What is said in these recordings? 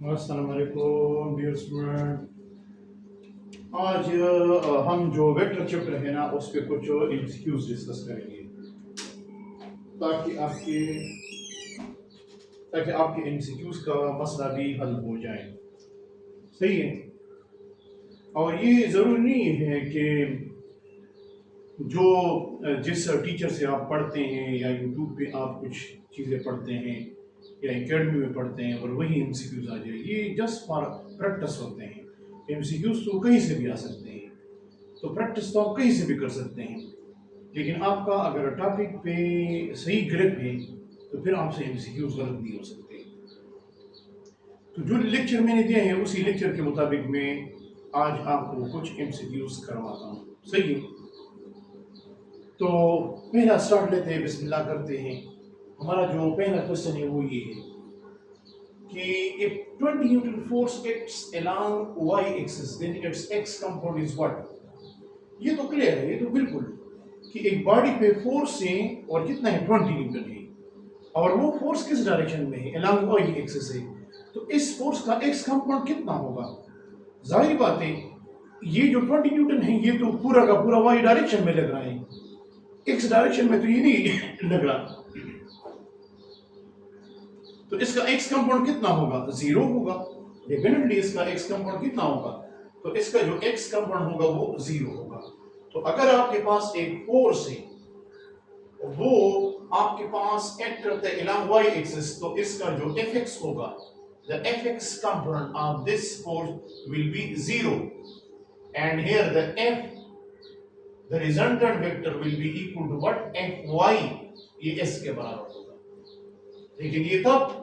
अस्सलाम वालेकुम dear student. आज हम जो वेक्टर चैप्टर है ना उस पे कुछ एमसीक्यूज डिस्कस करेंगे ताकि आपके ताकि आपके एमसीक्यूज का मसला भी हल हो जाए। सही है। और ये ज़रूरी नहीं है कि जो जिस टीचर से आप पढ़ते हैं या यूट्यूब पे आप कुछ चीज़ें पढ़ते हैं या एकेडमी में पढ़ते हैं और वही एमसीक्यूज आ जाए। ये जस्ट फॉर प्रैक्टिस होते हैं। एमसीक्यूज तो कहीं से भी आ सकते हैं, तो प्रैक्टिस तो आप कहीं से भी कर सकते हैं, लेकिन आपका अगर टॉपिक पे सही ग्रिप है तो फिर आपसे एमसीक्यूज गलत नहीं हो सकते। तो जो लेक्चर मैंने दिए हैं उसी लेक्चर के मुताबिक मैं आज आपको कुछ एमसीक्यूज करवाता हूँ। सही है। तो पहला स्टार्ट लेते हैं, बिस्मिल्लाह करते हैं। हमारा जो पहला क्वेश्चन है वो ये है कि if 20 Newton force acts along y axis then its x component is what। ये तो क्लियर है, ये तो बिल्कुल कि एक बॉडी पे फोर्स है और कितना है 20 न्यूटन है और वो फोर्स किस डायरेक्शन में है, along y एक्सिस है। तो इस फोर्स का x कंपोनेंट कितना होगा। जाहिर बात है ये जो 20 न्यूटन है ये तो पूरा का पूरा y डायरेक्शन में लग रहा है, x डायरेक्शन में तो ये नहीं लग रहा। तो इसका x कंपोनेंट कितना होगा, 0 होगा। डेफिनेटली इसका x कंपोनेंट कितना होगा, तो इसका जो x कंपोनेंट होगा वो 0 होगा। तो अगर आपके पास एक फोर्स है वो आपके पास एक्ट करता है along y axis, तो इसका जो fx होगा, the fx component of this force will be 0 and here the f, the resultant vector will be equal to what, fy, ये s के बराबर होगा। लेकिन ये तब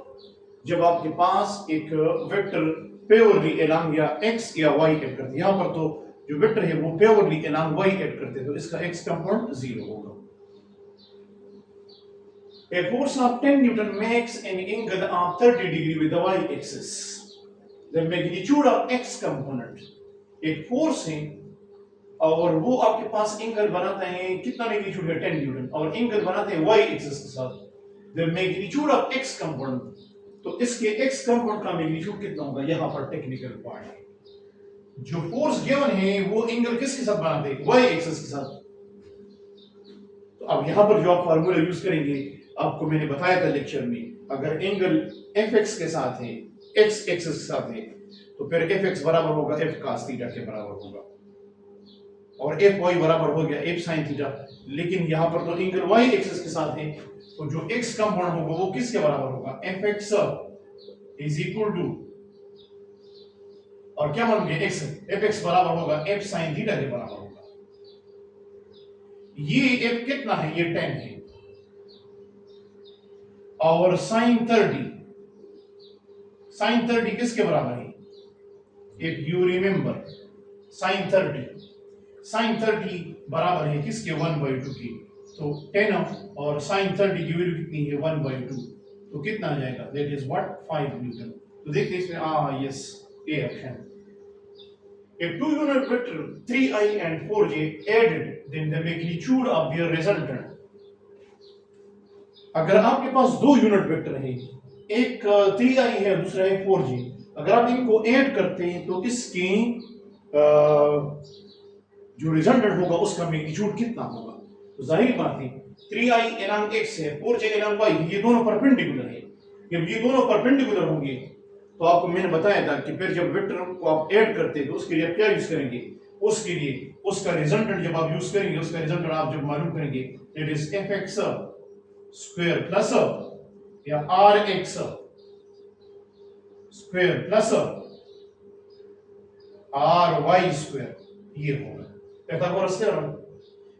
जब आपके पास एक वेक्टर प्योरली along या x या y एक्ट करते हैं। यहाँ पर तो जो वेक्टर है वो प्योरली along y एक्ट करते हैं, तो इसका x कंपोनेंट 0 होगा। A force of 10 Newton makes an angle of 30 degree with the y-axis. The magnitude of x component, एक फोर्स है और वो आपके पास एंगल बनाता है, कितना मैग्नीट्यूड है 10 न्यूटन, और एंगल बनाते हैं y एक्सिस के साथ। The magnitude of x component, तो इसके x कंपोनेंट का मैग्नीट्यूड कितना होगा। यहाँ पर टेक्निकल पार्ट है। जो फोर्स गिवन है वो एंगल किसके साथ बनाते हैं, y एक्सिस के साथ। तो अब यहाँ पर जो आप फार्मूला यूज करेंगे, आपको मैंने बताया था लेक्चर में, अगर एंगल fx के साथ है, x एक्सिस के साथ है, तो फिर fx बराबर होगा f cos थीटा के बराबर होगा और fy बराबर हो गया f sin थीटा। लेकिन यहाँ पर तो एंगल y एक्सिस के साथ है, तो जो x कंपोनेंट होगा वो किसके बराबर होगा, fx इज इक्वल टू, और क्या मान लिया x, fx बराबर होगा f sin थीटा के बराबर होगा। ये f कितना है, ये 10 है और sin 30 किसके बराबर है, इफ यू रिमेंबर sin 30 बराबर है किसके, 1/2 की। तो 10 और sin 30 की वैल्यू कितनी है, 1/2, तो कितना आ जाएगा, दैट इज व्हाट, 5 न्यूटन। तो देखते हैं इसमें yes A option. If two unit vector 3i and 4j added, then the magnitude of their resultant। अगर आपके पास दो यूनिट वेक्टर है, एक 3i है दूसरा है 4j, अगर आप इनको ऐड करते हैं तो इसके जो रिजल्टेंट होगा उसका मैग्नीट्यूड कितना होगा। तो जाहिर बात है 3i along x है, 4j along y, ये दोनों परपेंडिकुलर है। जब ये दोनों परपेंडिकुलर होंगे तो आपको मैंने बताया था कि फिर जब वेक्टर को आप ऐड करते हैं तो उसके लिए आप क्या यूज करेंगे, उसके लिए उसका रिजल्टेंट जब आप यूज करेंगे, उसका रिजल्टेंट आप जब मालूम करेंगे, it is fx square plus या rx square plus ry square, ये होगा पाइथागोरस थ्योरम।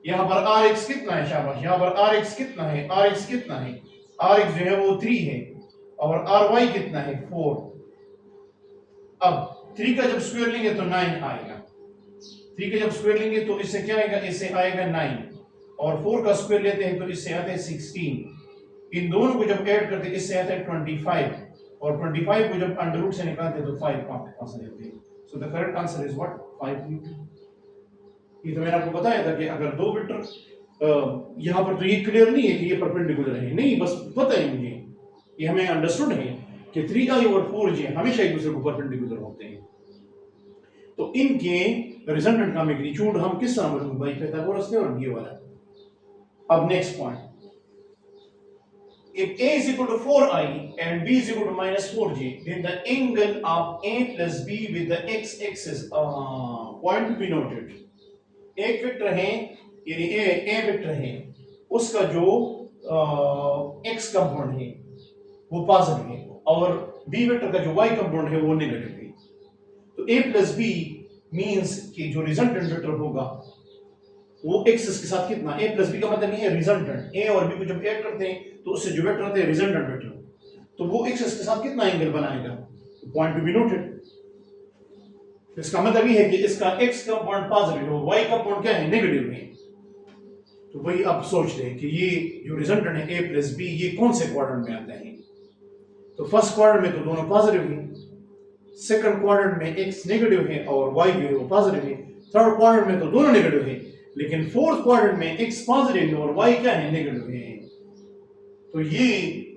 यहां पर rx कितना है, शाबाश, यहां पर rx कितना है, rx कितना है, rx जो है वो 3 है और ry कितना है, 4। अब 3 का जब स्क्वायर लेंगे तो 9 आएगा, 3 का जब स्क्वायर लेंगे तो इससे क्या आएगा, इससे आएगा 9, और 4 का स्क्वायर लेते हैं तो इससे आता है 16। इन दोनों को जब ऐड करते हैं इससे आता है 25, और 25 को जब अंडर रूट से निकालते हैं तो 5 आपके पास आ जाते हैं। So the correct answer is what, 5 Newton. ये तो मैंने आपको बताया था कि अगर दो वेक्टर, यहाँ पर तो ये क्लियर नहीं है कि ये परपेंडिकुलर है, नहीं, बस पता है मुझे, ये हमें अंडरस्टूड है कि 3i और 4j हमेशा एक दूसरे को परपेंडिकुलर होते हैं, तो इनके रिजल्टेंट का मैग्नीट्यूड हम किस तरह मालूम भाई पाइथागोरस से और ये वाला। अब next point, if a is equal to 4i and b is equal to minus 4j, then the angle of a plus b with the x-axis point to be noted. एक वेक्टर है यानी a vector है, उसका जो x component है वो positive है और b वेक्टर का जो y कंपोनेंट है वो नेगेटिव है। तो a plus b मींस कि जो रिजल्टेंट वेक्टर होगा वो एक्सिस के साथ कितना, a plus b का मतलब ये है रिजल्टेंट, a और b को जब ऐड करते हैं तो उससे जो वेक्टर आते हैं रिजल्टेंट वेक्टर, तो वो एक्सिस के साथ कितना एंगल बनाएगा, पॉइंट टू बी नोटेड। इसका मतलब ये है कि इसका x कंपोनेंट पॉजिटिव है, y कंपोनेंट क्या है, नेगेटिव है। तो वही आप सोच रहे हैं कि ये जो रिजल्टेंट है a plus b ये कौन से क्वाड्रेंट में आता है। तो फर्स्ट क्वाड्रेंट में तो दोनों पॉजिटिव हैं, सेकंड क्वाड्रेंट में x नेगेटिव है और y जो है वो पॉजिटिव है, थर्ड क्वाड्रेंट में तो दोनों नेगेटिव है, लेकिन फोर्थ क्वाड्रेंट में x पॉजिटिव है और y क्या है, नेगेटिव है। तो ये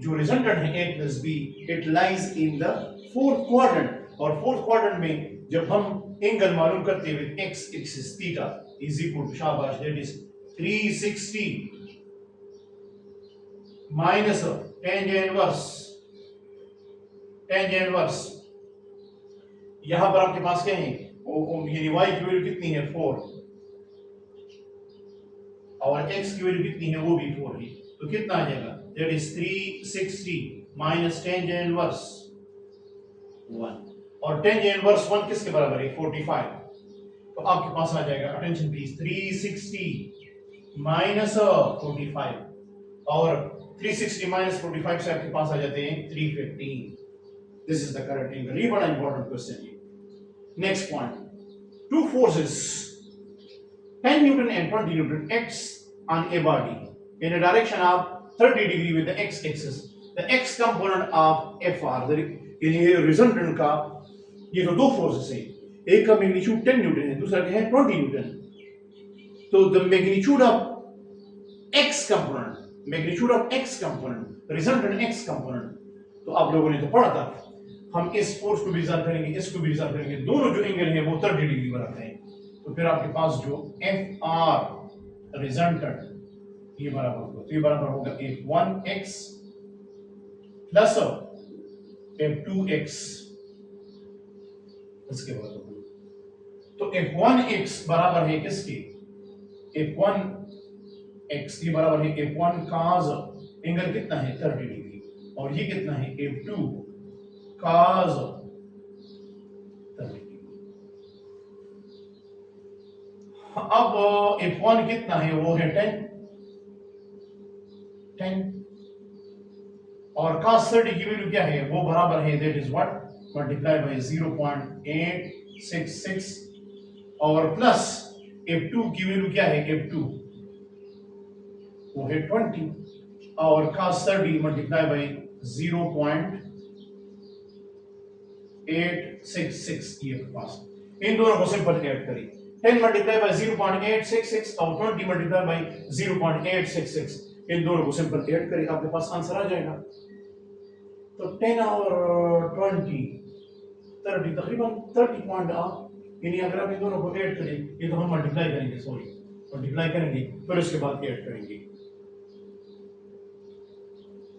जो रिजल्टेंट है a plus b it lies in the fourth quadrant, और फोर्थ क्वाड्रेंट में जब हम एंगल मालूम करते हैं with x axis theta is equal to शाबाश that is 360 minus tan inverse, यहां पर आपके पास क्या है, यानी y की वैल्यू कितनी है 4 और x की वैल्यू कितनी है वो भी 4 है, तो कितना आ जाएगा, that is 360 minus tan inverse 1, और tan इनवर्स 1 किसके बराबर है, 45। तो आपके पास आ जाएगा, अटेंशन प्लीज, 360 माइनस 45 और 360 माइनस 45 से आपके पास आ जाते हैं 315। This is the correct angle. ये बड़ा इंपॉर्टेंट क्वेश्चन है। Next point, two forces 10 Newton and 20 Newton acts on a body in a direction of 30 degree with the x-axis. The x component of Fr, ये resultant का ये तो दो forces हैं, एक का मैग्नीट्यूड 10 न्यूटन है, दूसरा क्या है 20 न्यूटन। तो the magnitude of x component resultant x component, तो आप लोगों ने तो पढ़ा था, हम इस फोर्स को भी रिजल्ट करेंगे, इसको भी रिजल्ट करेंगे, दोनों जो एंगल है वो 30 डिग्री बनाते हैं, तो फिर आपके पास जो Fr रिजल्टेंट ये बराबर होगा, तो ये बराबर होगा F1x प्लस F2x इसके बराबर। तो F1x बराबर है किसके, F1x ये बराबर है F1 cos, एंगल कितना है 30 डिग्री, और ये कितना है F2 cos 30 डिग्री। अब F1 कितना है, वो है 10 और cos 30 की वैल्यू क्या है, वो बराबर है that is what, multiply by 0.866 और प्लस F2 की वैल्यू क्या है, F2 वो है 20 और cos 30 मल्टीप्लाई बाय 0.866, ये पास इन दोनों को सिंपल ऐड करिए, 10 मल्टीप्लाई बाय 0.866 और 20 मल्टीप्लाई बाय 0.866, इन दोनों को सिंपल ऐड करिए, आपके पास आंसर आ जाएगा। तो 10 और 20 30 तकरीबन 30.8, यानी अगर आप इन दोनों को ऐड करें, ये तो हम मल्टीप्लाई करेंगे फिर उसके बाद ऐड करेंगे,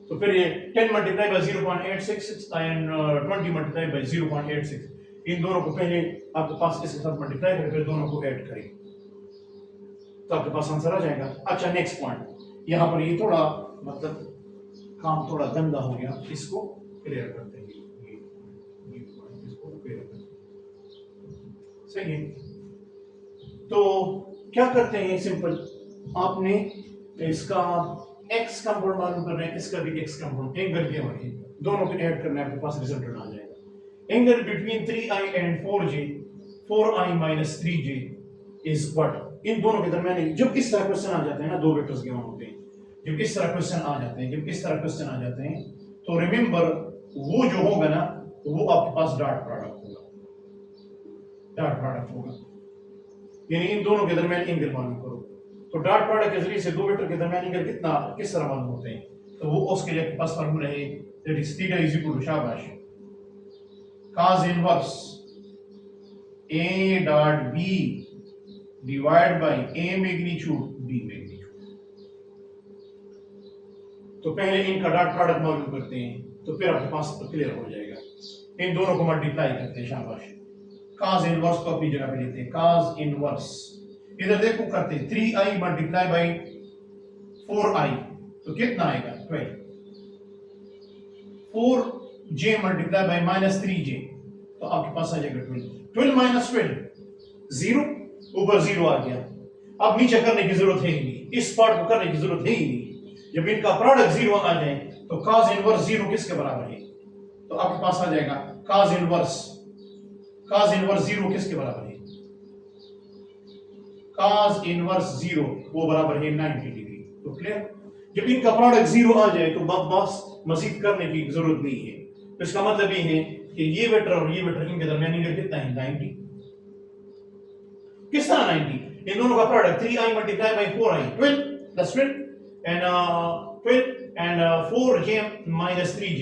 तो फिर ये 10 multiply by 0.866 and 20 multiply by 0.86, इन दोनों को पहले आपके पास इसके साथ मल्टीप्लाई करें फिर दोनों को ऐड करें, तो आपके पास आंसर आ जाएगा। अच्छा नेक्स्ट पॉइंट, यहाँ पर ये थोड़ा मतलब काम थोड़ा गंदा हो गया, इसको क्लियर करते हैं, इसको क्लियर करते हैं, सही है। तो क्या करते हैं, सिंपल आपने इसका x कंपोनेंट मालूम करना है, इसका भी x कंपोनेंट, एंगल क्या है, दोनों को ऐड करना है, आपके पास रिजल्ट आ जाएगा। Angle between 3i and 4i minus 3j is what, इन दोनों के दरमियान जब इस तरह क्वेश्चन आ जाते हैं ना, दो वेक्टर्स गिवन होते हैं, जब इस तरह क्वेश्चन आ जाते हैं तो रिमेंबर वो जो होगा ना वो आपके पास डॉट प्रोडक्ट होगा, यानी इन दोनों के दरमियान एंगल मालूम करो। तो डॉट प्रोडक्ट के जरिए से दो वेक्टर के दरमियान एंगल किस तरह मालूम होते हैं, तो वो उसके लिए आपके पास फार्मूला है, that is theta is equal to शाबाश cos inverse a dot b divide by a magnitude b magnitude. तो पहले इनका डॉट प्रोडक्ट मालूम करते हैं, तो फिर आपके पास क्लियर हो जाएगा। इन दोनों को मल्टीप्लाई करते हैं, शाबाश। cos इनवर्स को अपनी जगह पे लेते हैं, cos इनवर्स इधर देखो करते हैं 3i मल्टीप्लाई बाय 4i, तो कितना आएगा 12। 4j मल्टीप्लाई बाय -3j, तो आपके पास आ जाएगा 12। 12 माइनस 12 0, ऊपर 0 आ गया। अब नीचे करने की जरूरत है ही नहीं, इस पार्ट को करने की जरूरत है ही नहीं। जब इनका प्रोडक्ट 0 आ जाए तो cos इनवर्स 0 किसके बराबर है, तो आपके पास आ जाएगा cos इनवर्स 0 किसके बराबर है, cos इनवर्स 0 वो बराबर है 90 डिग्री। तो क्लियर, जब इनका प्रोडक्ट 0 आ जाए तो बस मजीद करने की जरूरत नहीं है। तो इसका मतलब ये है कि ये वेक्टर और ये वेक्टर इनके दरमियान एंगल कितना है 90। किस तरह 90, इन दोनों का product 3i multiply by 4i 12 plus 12 and 4j minus 3j,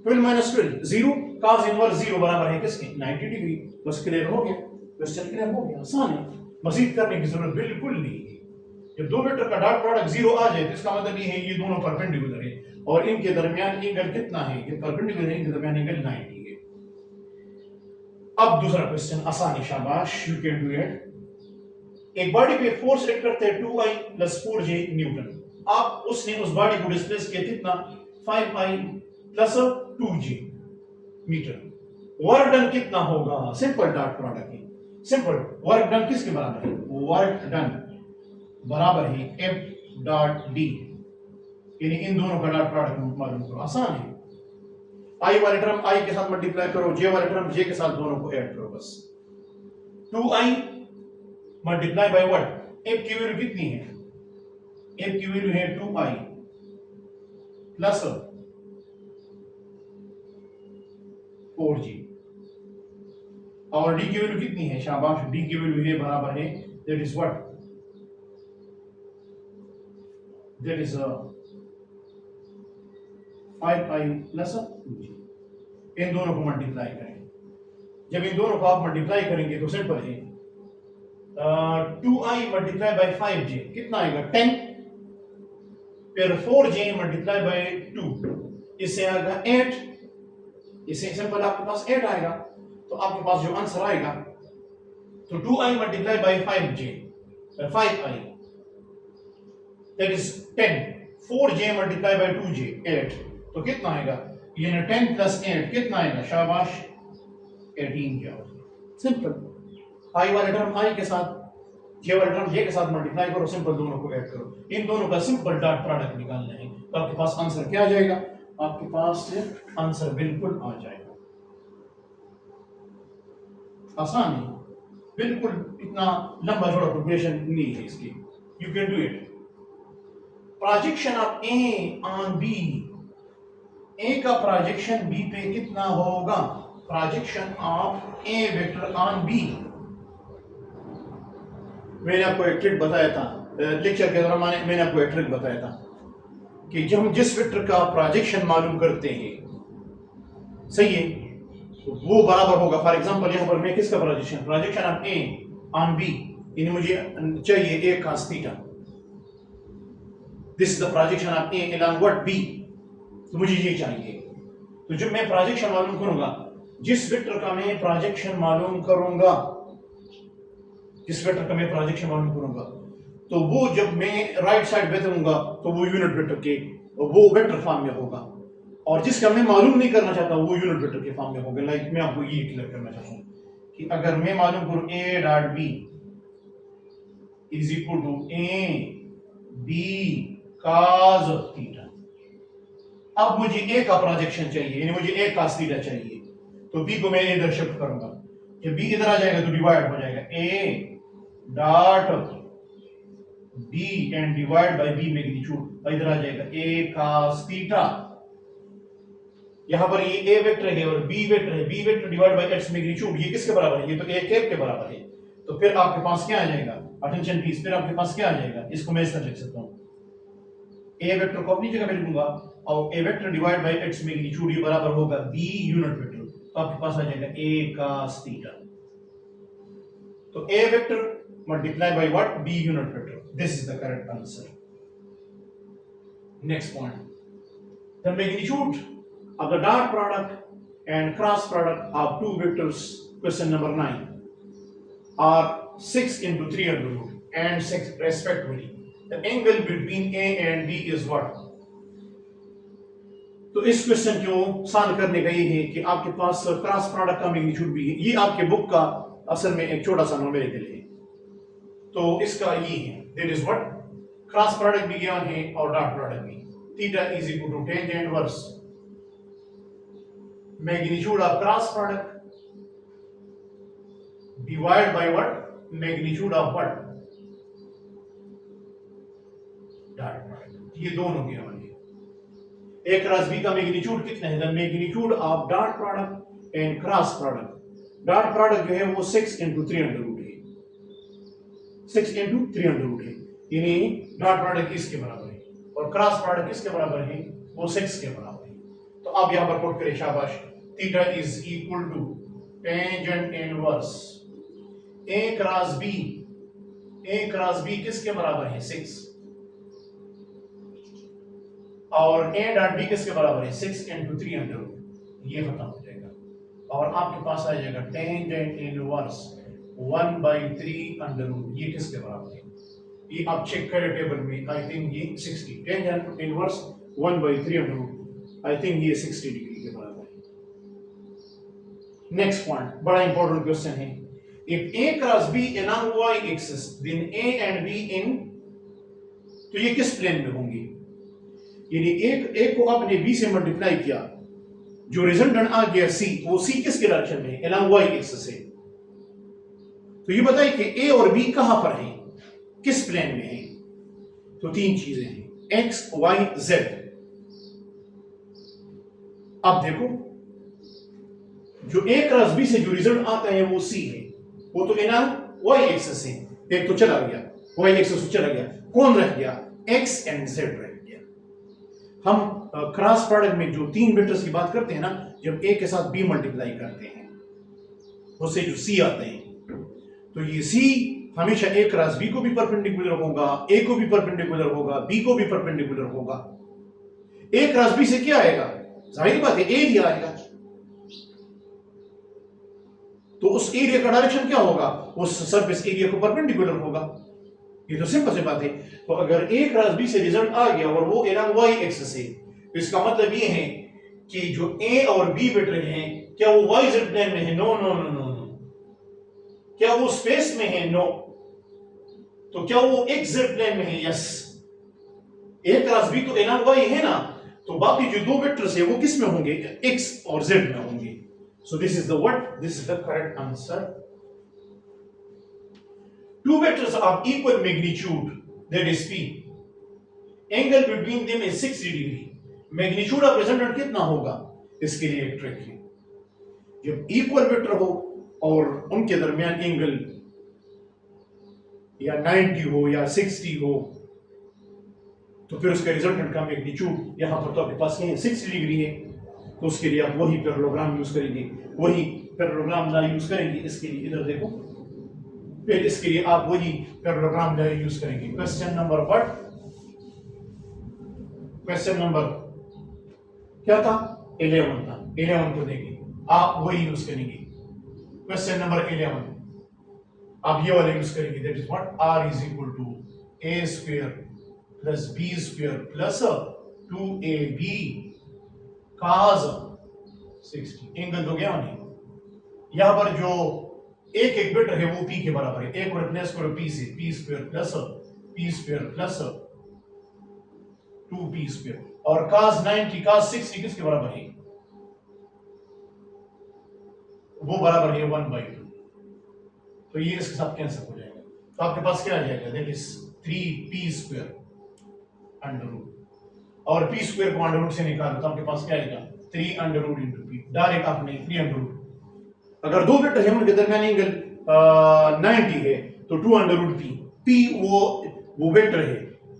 12 minus 12 0, cos inverse 0 बराबर है किसके 90 डिग्री। बस क्लियर हो गया, क्वेश्चन क्लियर हो गया, आसान है, मजीद करने की जरूरत बिल्कुल नहीं है। जब दो वेक्टर का डॉट प्रोडक्ट 0 आ जाए तो इसका मतलब ये है ये दोनों परपेंडिकुलर है और इनके दरमियान एंगल कितना है, ये परपेंडिकुलर है, इनके दरमियान एंगल 90 है। अब दूसरा क्वेश्चन आसान है, शाबाश, यू कैन डू इट। एक बॉडी पे फोर्स एक्ट करते हैं 2i प्लस 4j न्यूटन। आप उसने उस बॉडी को डिस्प्लेस किया कितना 5i plus 2j metre. Work done कितना होगा, सिंपल डॉट प्रोडक्ट है, सिंपल। वर्क डन किसके बराबर है, वर्क डन बराबर है F डॉट D, यानी इन दोनों का डॉट प्रोडक्ट मालूम करो, आसान है। I वाले टर्म I के साथ मल्टीप्लाई करो, J वाले टर्म J के साथ, दोनों को ऐड करो बस। 2i multiply by what, F की वैल्यू कितनी है, F की वैल्यू है 2i प्लस 4j, और D की वैल्यू कितनी है, शाबाश, D की वैल्यू है बराबर है, that is what, that is 5i plus 2j। इन दोनों को मल्टीप्लाई करें, जब इन दोनों को आप मल्टीप्लाई करेंगे तो सिंपल है, 2i मल्टीप्लाई बाय 5j कितना आएगा 10, फिर 4j मल्टीप्लाई बाय 2 इससे आएगा 8, इससे सिंपल आपके पास 8 आएगा। तो आपके पास जो आंसर आएगा, तो 2i multiply by 5j 5i that is 10, 4j multiply by 2j 8, तो कितना आएगा, ये 10 प्लस 8 कितना आएगा, शाबाश 18 जाओ, सिंपल। i वाले टर्म i के साथ, j वाले टर्म j के साथ मल्टीप्लाई करो, सिंपल, दोनों को ऐड करो, इन दोनों का सिंपल डॉट प्रोडक्ट निकालना है, तो आपके पास आंसर क्या आ जाएगा, आपके पास आंसर बिल्कुल आ जाएगा, आसान है बिल्कुल, इतना लंबा चौड़ा प्रोग्रेशन नहीं है इसकी, you can do it. Projection of A on B, A का प्रोजेक्शन B पे कितना होगा, projection of A vector on B। मैंने आपको एक ट्रिक बताया था लेक्चर के दौरान, मैंने आपको एक ट्रिक बताया था कि जब हम जिस वेक्टर का प्रोजेक्शन मालूम करते हैं, सही है, तो वो बराबर होगा, फॉर एग्जांपल यहां पर मैं किसका projection of A on B, यानी मुझे चाहिए A cos theta, this is the projection of A along what B, तो मुझे ये चाहिए। तो जब मैं प्रोजेक्शन मालूम करूंगा, जिस वेक्टर का मैं प्रोजेक्शन मालूम करूंगा, जिस वेक्टर का मैं प्रोजेक्शन मालूम करूंगा, तो वो जब मैं राइट साइड बैठूंगा तो वो यूनिट वेक्टर के वो वेक्टर फॉर्म में होगा, और जिसका मैं मालूम नहीं करना चाहता वो यूनिट वेक्टर के फॉर्म में होगा। लाइक मैं आपको ये क्लियर करना चाहता हूं कि अगर मैं मालूम करूं A dot B is equal to A B cos theta, अब मुझे A का प्रोजेक्शन चाहिए, यानी मुझे A cos थीटा चाहिए, तो B को मैं इधर शिफ्ट करूंगा, जब B इधर आ जाएगा तो डिवाइड हो जाएगा A dot B and divide by B magnitude, और इधर आ जाएगा A cos थीटा। यहां पर ये A वेक्टर है और B वेक्टर है, B vector divide bye x magnitude, ये किसके बराबर है, ये तो A कैप के बराबर है। तो फिर आपके पास क्या आ जाएगा, अटेंशन प्लीज, फिर आपके पास क्या आ जाएगा, इसको मैं इस तरह लिख सकता हूं, ए वेक्टर को अपनी जगह पे लिखूंगा और A vector divide by its magnitude ये बराबर होगा बी यूनिट वेक्टर, तो आपके पास आ जाएगा ए cos थीटा। तो A vector multiply by what, B unit vector. This is the correct answer. Next point, the magnitude of the dot product and cross product of two vectors, question number 9, are 6 into 3 under root and 6 respectively. The angle between A and B is what? तो इस question को solve करने का ये है कि आपके पास cross product का मैग्नीट्यूड भी है। ये आपके बुक का असल में एक छोटा सा न्यूमेरिकल है, तो इसका ये है, that is what, cross product भी ज्ञान है और डॉट प्रोडक्ट भी। Theta is equal to tan inverse magnitude of cross product divided by what, magnitude of what, dot product। ये दोनों के हमारे ए क्रॉस बी का मैग्नीट्यूड कितना है, the magnitude of dot product and cross product. Dot product जो है वो 6 into 3 under root है, 6 into 3 under root है, यानी डॉट प्रोडक्ट किसके बराबर है और क्रॉस प्रोडक्ट किसके बराबर है, वो 6 के बराबर है। तो आप यहां पर पुट करें, शाबाश, theta is equal to tangent inverse A cross B. A cross B किसके बराबर है, 6, और ए डॉट बी किसके बराबर है, 6 into 3 under root। ये खत्म हो जाएगा और आपके पास आ जाएगा टेंजेंट इनवर्स 1/3 under root। ये किसके बराबर है, ये आप चेक करें टेबल में, आई थिंक ये 60, tangent inverse 1/3 under root, I think ये 60 डिग्री के बराबर है। नेक्स्ट पॉइंट, बड़ा इंपॉर्टेंट क्वेश्चन है, if A cross B along y axis then a and b in, तो ये किस प्लेन में होंगे, यानी एक को आपने b से मल्टीप्लाई किया, जो रिजल्टेंट आ गया c, वो c किसके डायरेक्शन में, along y axis है। तो ये बताइए कि a और b कहां पर हैं, किस प्लेन में हैं। तो तीन चीजें हैं, x y z। अब देखो, जो a क्रॉस b से जो रिजल्ट आता है वो c है, वो तो along y एक्सिस है, एक तो चला गया, y एक्सिस तो चला गया, कौन रह गया, x and z रह गया। हम क्रॉस प्रोडक्ट में जो तीन वेक्टर्स की बात करते हैं ना, जब a के साथ b मल्टीप्लाई करते हैं उससे जो c आते हैं, तो ये c हमेशा a क्रॉस b को भी परपेंडिकुलर होगा, a को भी परपेंडिकुलर होगा, b को भी परपेंडिकुलर होगा। a क्रॉस b से क्या आएगा, जाहिर बात है एरिया आएगा, तो उस एरिया का डायरेक्शन क्या होगा, उस सरफेस एरिया को परपेंडिकुलर होगा। ये तो सिंपल सी बात है। तो अगर a क्रॉस b से रिजल्ट आ गया और वो along y एक्सिस है, तो इसका मतलब ये है कि जो a और b वेक्टर हैं, क्या वो yz प्लेन में है, no no no no no. क्या वो स्पेस में है, नो। तो क्या वो xz प्लेन में है, यस। a क्रॉस b तो along y है ना, तो बाकी जो दो वेक्टर्स है वो किस में होंगे, x और z में होंगे। So this is the what? This is the correct answer. Two vectors of equal magnitude, that is p. Angle between them is 60 degree. Magnitude of resultant कितना होगा, इसके लिए एक ट्रिक है। जब इक्वल वेक्टर हो और उनके दरमियान एंगल या 90 हो या 60 हो, तो फिर उसका रिजल्टेंट का मैग्नीट्यूड यहां पर तो आपके पास है 60 डिग्री है, तो उसके लिए आप वही पैरेललोग्राम यूज करेंगे, वही पैरेललोग्राम ला यूज करेंगे। इसके लिए इधर देखो, फिर इसके लिए आप वही पैरेललोग्राम ला यूज करेंगे। Question number what, question number क्या था, 11 था, 11 को देंगे, आप वही यूज करेंगे। क्वेश्चन नंबर 11 आप ये वाला यूज करेंगे, that is what, r is equal to a square plus b square plus 2ab cos 60। Angle तो क्या नहीं, यहां पर जो एक वेक्टर है वो p के बराबर है, एक को रिप्लेस करो p से, p square plus 2p square, और cos 90 cos 60 किसके बराबर है, वो बराबर है 1/2। तो ये इसके साथ कैंसिल हो जाएगा, तो आपके पास क्या आ जाएगा, that is 3p square under root, और p स्क्वायर को अंडर रूट से निकालो तो आपके पास क्या आएगा, 3 under root into p, direct आपने 3 अंडर रूट। अगर दो वेक्टर है उनके दरमियान एंगल 90 है तो 2 अंडर रूट p, p वो वेक्टर है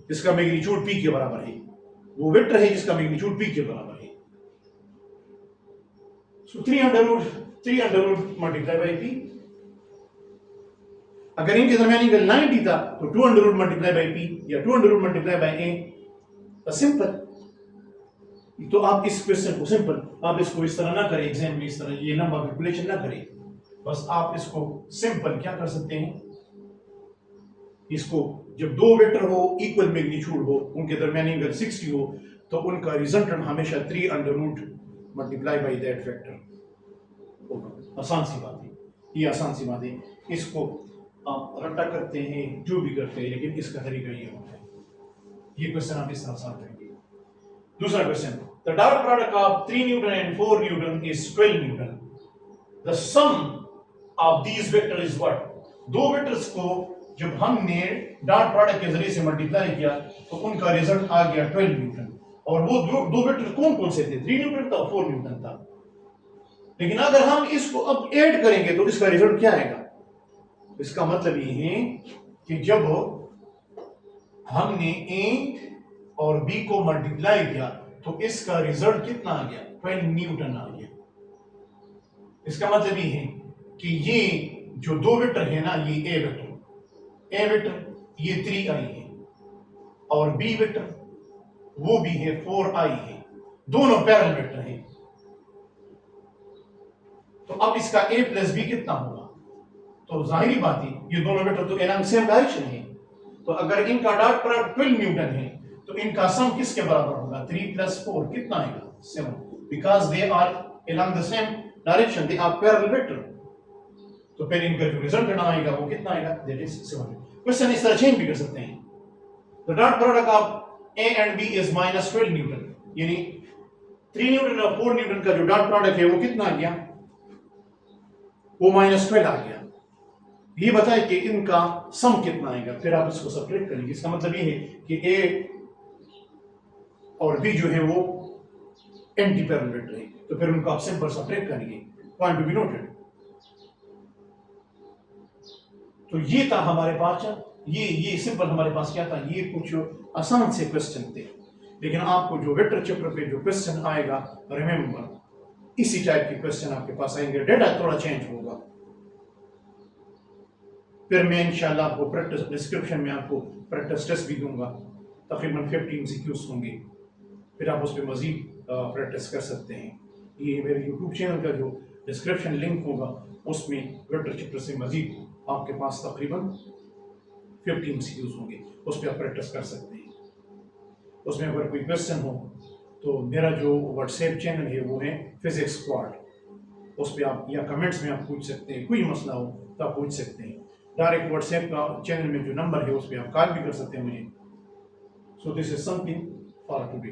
जिसका मैग्नीट्यूड p के बराबर है, वो वेक्टर है जिसका मैग्नीट्यूड p के बराबर है। So 3 under root multiply by p। अगर इनके दरमियान एंगल 90 था तो 2 under root multiply by p या 2 under root multiply by a। Simple. तो आप इस क्वेश्चन को सिंपल, आप इसको इस तरह ना करें एग्जाम में, इस तरह ये लंबा कैलकुलेशन ना करें, बस आप इसको सिंपल क्या कर सकते हैं, इसको जब दो वेक्टर हो इक्वल मैग्नीट्यूड हो, उनके दरमियान एंगल 60 हो, तो उनका रिजल्टेंट हमेशा 3 under root multiply by that vector होगा। आसान सी बात है, ये आसान सी बात है। इसको आप रट्टा करते हैं, जो भी करते हैं, लेकिन इसका तरीका ये होता है। ये क्वेश्चन आप इस तरह सॉल्व करेंगे। दूसरा question, the dot product of 3 newton and 4 newton is 12 newton. The sum of these vector is what. दो वेक्टर्स को जब हमने डॉट प्रोडक्ट के जरिए से मल्टीप्लाई किया तो उनका रिजल्ट आ गया 12 न्यूटन। और वो दो वेक्टर कौन कौन से थे? 3 न्यूटन था, 4 न्यूटन था। लेकिन अगर हम इसको अब ऐड करेंगे तो इसका रिजल्ट क्या आएगा? इसका मतलब ये है कि जब हमने ए और बी को मल्टीप्लाई किया तो इसका रिजल्ट कितना आ गया? 12 न्यूटन आ गया। इसका मतलब ये है कि ये जो दो वेक्टर है ना, ये ए वेक्टर ये 3i है और बी वेक्टर वो भी है 4i है, दोनों पैरेलल वेक्टर हैं। तो अब इसका a प्लस बी कितना होगा? तो जाहिर बात है ये दोनों वेक्टर तो एलॉन्ग सेम डायरेक्शन है, तो अगर इनका डॉट प्रोडक्ट 12 न्यूटन है तो इनका सम किसके बराबर होगा? 3 प्लस 4 कितना आएगा? 7, because they are along the same direction, they are parallel vector. तो फिर इनका जो रिजल्ट आएगा वो कितना आएगा? That is 7। क्वेश्चन इस तरह चेंज भी कर सकते हैं। The dot product of A and B is -12 newton, यानी 3 न्यूटन और 4 न्यूटन का जो डॉट प्रोडक्ट है वो कितना आ गया? वो -12 आ गया। ये बताए कि इनका सम कितना आएगा, फिर आप इसको सब्ट्रैक्ट करेंगे। इसका मतलब ये है कि ए और बी जो है वो एंटी पैरेलल वेक्टर है, तो फिर उनको आप सिंपल सब्ट्रैक्ट करेंगे। Point to be noted. तो ये था हमारे पास, ये सिंपल हमारे पास क्या था, ये कुछ आसान से क्वेश्चन थे। लेकिन आपको जो वेक्टर चैप्टर पे जो क्वेश्चन आएगा, रिमेंबर इसी टाइप के क्वेश्चन आपके पास आएंगे। डेटा थोड़ा चेंज होगा। फिर मैं इंशाल्लाह आपको प्रैक्टिस डिस्क्रिप्शन में आपको प्रैक्टिस टेस्ट भी दूंगा, तकरीबन 15 MCQs होंगे, फिर आप उस पर मजीद प्रैक्टिस कर सकते हैं। ये मेरे यूट्यूब चैनल का जो डिस्क्रिप्शन लिंक होगा उसमें वेक्टर चैप्टर से मजीद आपके पास तकरीबन 15 MCQs होंगे, उस पर आप प्रैक्टिस कर सकते हैं। उसमें अगर कोई क्वेश्चन हो तो मेरा जो व्हाट्सएप चैनल है वो है फिजिक्स स्क्वाड, उस पर आप या कमेंट्स में आप पूछ सकते हैं, कोई मसला हो तो आप पूछ सकते हैं। डायरेक्ट व्हाट्सएप का चैनल में जो नंबर है उस पर आप कॉल भी कर सकते हैं मुझे। So this is something for today.